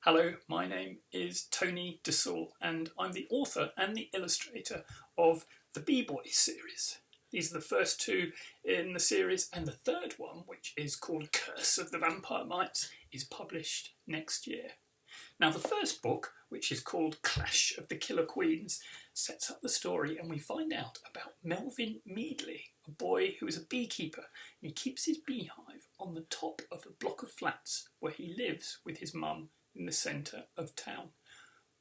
Hello, my name is Tony de Saulles and I'm the author and the illustrator of the B-Boy series. These are the first two in the series, and the third one, which is called Curse of the Vampire Mites, is published next year. Now, the first book, which is called Clash of the Killer Queens, sets up the story and we find out about Melvin Meadley, a boy who is a beekeeper, and he keeps his beehive on the top of a block of flats where he lives with his mum in the centre of town.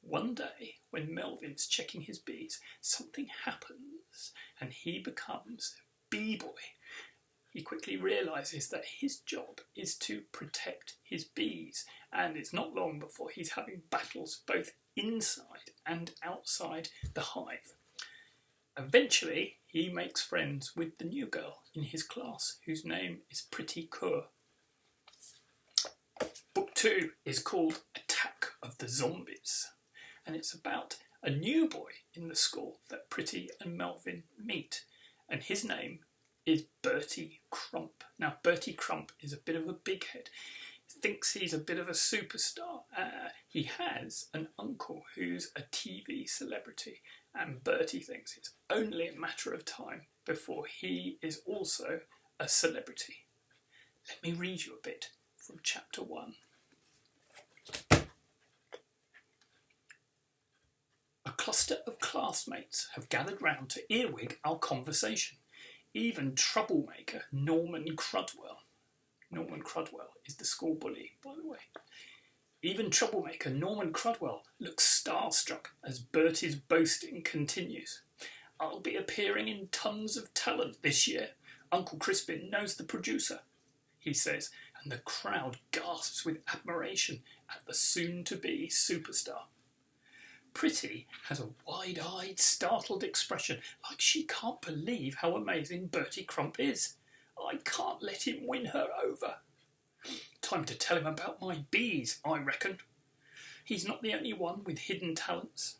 One day, when Melvin's checking his bees, something happens and he becomes B-Boy. He quickly realises that his job is to protect his bees, and it's not long before he's having battles both inside and outside the hive. Eventually, he makes friends with the new girl in his class, whose name is Pretty Cur. Book 2 is called Attack of the Zombees, and it's about a new boy in the school that Pretty and Melvin meet, and his name is Bertie Crump. Now, Bertie Crump is a bit of a big head. He thinks he's a bit of a superstar. He has an uncle who's a TV celebrity, and Bertie thinks it's only a matter of time before he is also a celebrity. Let me read you a bit from chapter 1. A cluster of classmates have gathered round to earwig our conversation. Even troublemaker Norman Crudwell. Norman Crudwell is the school bully, by the way. Even troublemaker Norman Crudwell looks starstruck as Bertie's boasting continues. I'll be appearing in Tons of Talent this year. Uncle Crispin knows the producer, he says, and the crowd gasps with admiration at the soon-to-be superstar. Pretty has a wide-eyed, startled expression, like she can't believe how amazing Bertie Crump is. I can't let him win her over. Time to tell him about my bees, I reckon. He's not the only one with hidden talents.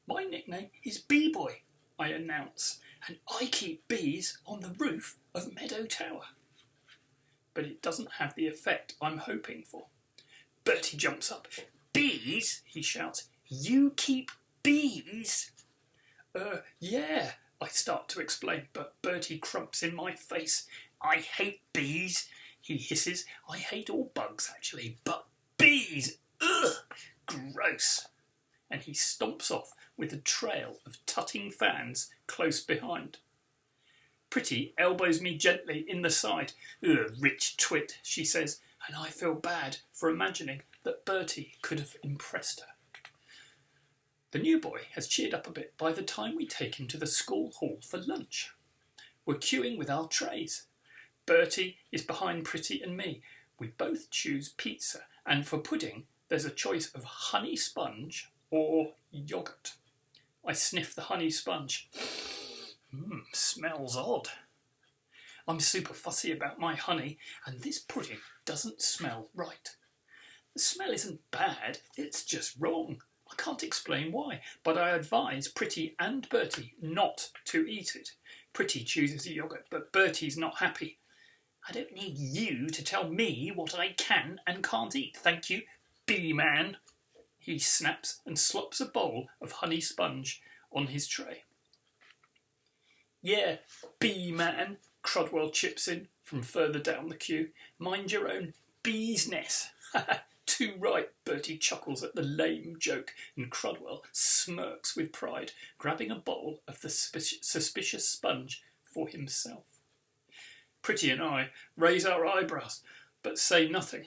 My nickname is B-Boy, I announce, and I keep bees on the roof of Meadow Tower. But it doesn't have the effect I'm hoping for. Bertie jumps up. Bees? He shouts. You keep bees? Yeah, I start to explain, but Bertie Crumps in my face. I hate bees, he hisses. I hate all bugs, actually, but bees, ugh, gross. And he stomps off with a trail of tutting fans close behind. Pretty elbows me gently in the side. Ugh, rich twit, she says, and I feel bad for imagining that Bertie could have impressed her. The new boy has cheered up a bit by the time we take him to the school hall for lunch. We're queuing with our trays. Bertie is behind Pretty and me. We both choose pizza, and for pudding, there's a choice of honey sponge or yoghurt. I sniff the honey sponge. Smells odd. I'm super fussy about my honey, and this pudding doesn't smell right. The smell isn't bad, it's just wrong. I can't explain why, but I advise Pretty and Bertie not to eat it. Pretty chooses a yoghurt, but Bertie's not happy. I don't need you to tell me what I can and can't eat, thank you, bee-man. He snaps and slops a bowl of honey sponge on his tray. Yeah, bee-man, Crudwell chips in from further down the queue. Mind your own bee's nest. Too right, Bertie chuckles at the lame joke, and Crudwell smirks with pride, grabbing a bowl of the suspicious sponge for himself. Pretty and I raise our eyebrows, but say nothing.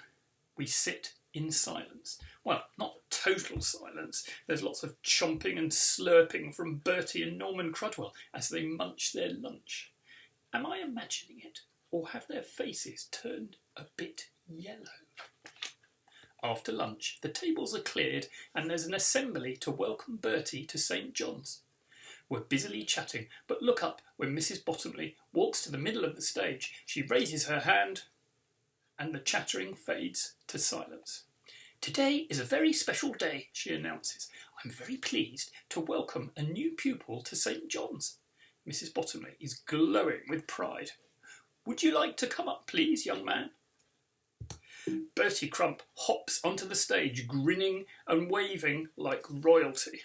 We sit in silence. Well, not total silence. There's lots of chomping and slurping from Bertie and Norman Crudwell as they munch their lunch. Am I imagining it, or have their faces turned a bit yellow? After lunch, the tables are cleared and there's an assembly to welcome Bertie to St. John's. We're busily chatting, but look up when Mrs. Bottomley walks to the middle of the stage. She raises her hand and the chattering fades to silence. Today is a very special day, she announces. I'm very pleased to welcome a new pupil to St. John's. Mrs. Bottomley is glowing with pride. Would you like to come up, please, young man? Bertie Crump hops onto the stage, grinning and waving like royalty.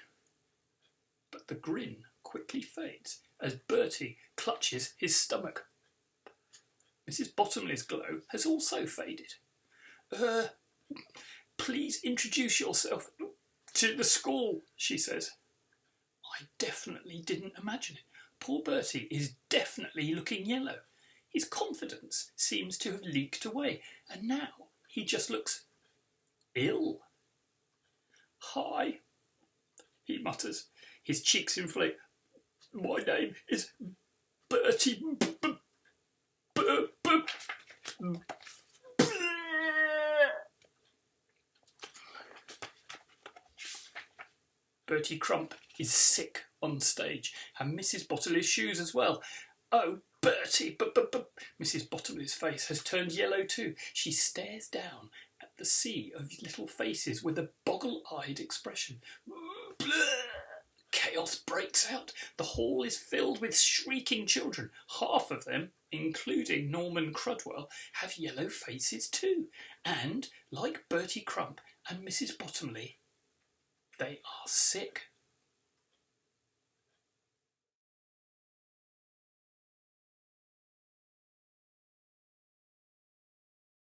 But the grin quickly fades as Bertie clutches his stomach. Mrs. Bottomley's glow has also faded. Please introduce yourself to the school, she says. I definitely didn't imagine it. Poor Bertie is definitely looking yellow. His confidence seems to have leaked away, and now he just looks ill. Hi, he mutters, his cheeks inflate. My name is Bertie. Bertie Crump is sick on stage, and Mrs. Bottomley's shoes as well. Oh, Bertie, Mrs. Bottomley's face has turned yellow too. She stares down at the sea of little faces with a boggle-eyed expression. Chaos breaks out. The hall is filled with shrieking children. Half of them, including Norman Crudwell, have yellow faces too. And, like Bertie Crump and Mrs. Bottomley, they are sick.